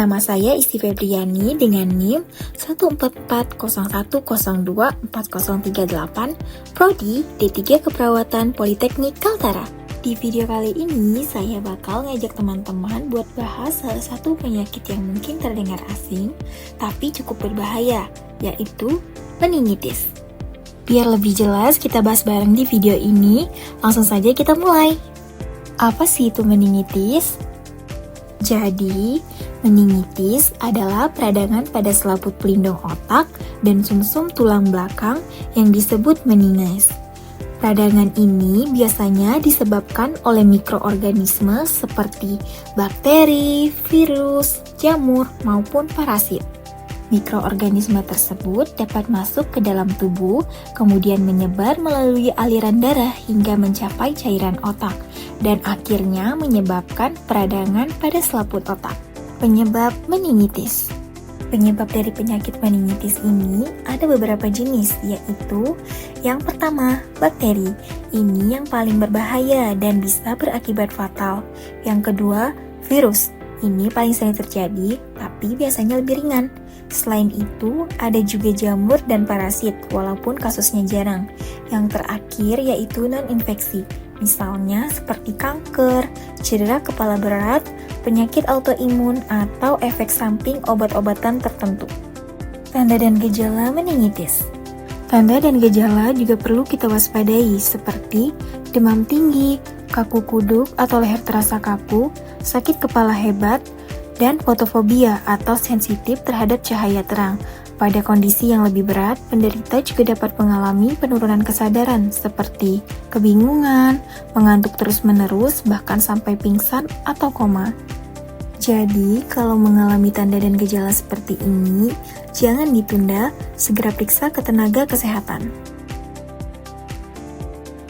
Nama saya Isti Febriani dengan NIM 14401024038, Prodi D3 Keperawatan Politeknik Kaltara. Di video kali ini, saya bakal ngajak teman-teman buat bahas salah satu penyakit yang mungkin terdengar asing, tapi cukup berbahaya, yaitu meningitis. Biar lebih jelas, kita bahas bareng di video ini. Langsung saja kita mulai. Apa sih itu meningitis? Jadi, meningitis adalah peradangan pada selaput pelindung otak dan sumsum tulang belakang yang disebut meninges. Peradangan ini biasanya disebabkan oleh mikroorganisme seperti bakteri, virus, jamur, maupun parasit. Mikroorganisme tersebut dapat masuk ke dalam tubuh, kemudian menyebar melalui aliran darah hingga mencapai cairan otak, dan akhirnya menyebabkan peradangan pada selaput otak. Penyebab meningitis. Penyebab dari penyakit meningitis ini ada beberapa jenis, yaitu yang pertama, bakteri. Ini yang paling berbahaya dan bisa berakibat fatal. Yang kedua, virus. Ini paling sering terjadi, tapi biasanya lebih ringan. Selain itu, ada juga jamur dan parasit, walaupun kasusnya jarang. Yang terakhir yaitu non-infeksi, misalnya seperti kanker, cedera kepala berat, penyakit autoimun, atau efek samping obat-obatan tertentu. Tanda dan gejala meningitis. Tanda dan gejala juga perlu kita waspadai, seperti demam tinggi, kaku kuduk atau leher terasa kaku, sakit kepala hebat, dan fotofobia atau sensitif terhadap cahaya terang. Pada kondisi yang lebih berat, penderita juga dapat mengalami penurunan kesadaran seperti kebingungan, mengantuk terus-menerus, bahkan sampai pingsan atau koma. Jadi, kalau mengalami tanda dan gejala seperti ini, jangan ditunda, segera periksa ke tenaga kesehatan.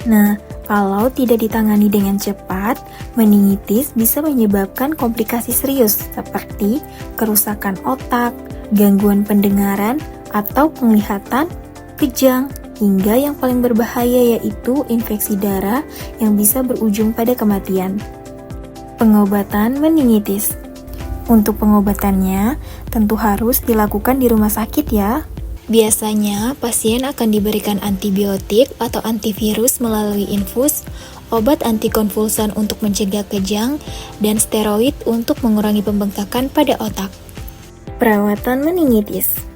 Nah, kalau tidak ditangani dengan cepat, meningitis bisa menyebabkan komplikasi serius seperti kerusakan otak, gangguan pendengaran, atau penglihatan, kejang, hingga yang paling berbahaya yaitu infeksi darah yang bisa berujung pada kematian. Pengobatan meningitis. Untuk pengobatannya, tentu harus dilakukan di rumah sakit ya. Biasanya, pasien akan diberikan antibiotik atau antivirus melalui infus, obat antikonvulsan untuk mencegah kejang, dan steroid untuk mengurangi pembengkakan pada otak. Perawatan meningitis.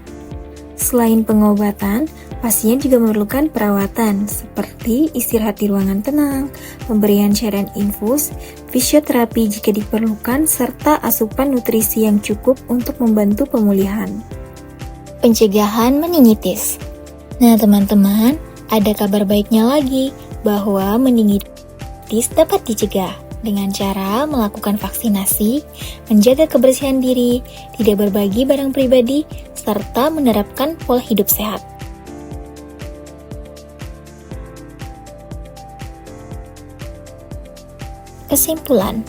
Selain pengobatan, pasien juga memerlukan perawatan seperti istirahat di ruangan tenang, pemberian cairan infus, fisioterapi jika diperlukan, serta asupan nutrisi yang cukup untuk membantu pemulihan. Pencegahan meningitis. Nah teman-teman, ada kabar baiknya lagi bahwa meningitis dapat dicegah dengan cara melakukan vaksinasi, menjaga kebersihan diri, tidak berbagi barang pribadi, serta menerapkan pola hidup sehat. Kesimpulan.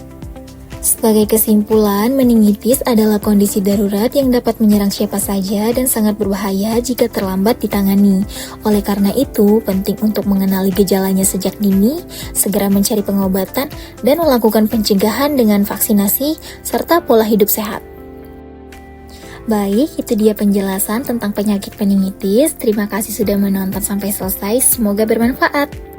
Sebagai kesimpulan, meningitis adalah kondisi darurat yang dapat menyerang siapa saja dan sangat berbahaya jika terlambat ditangani. Oleh karena itu, penting untuk mengenali gejalanya sejak dini, segera mencari pengobatan, dan melakukan pencegahan dengan vaksinasi serta pola hidup sehat. Baik, itu dia penjelasan tentang penyakit meningitis. Terima kasih sudah menonton sampai selesai, semoga bermanfaat.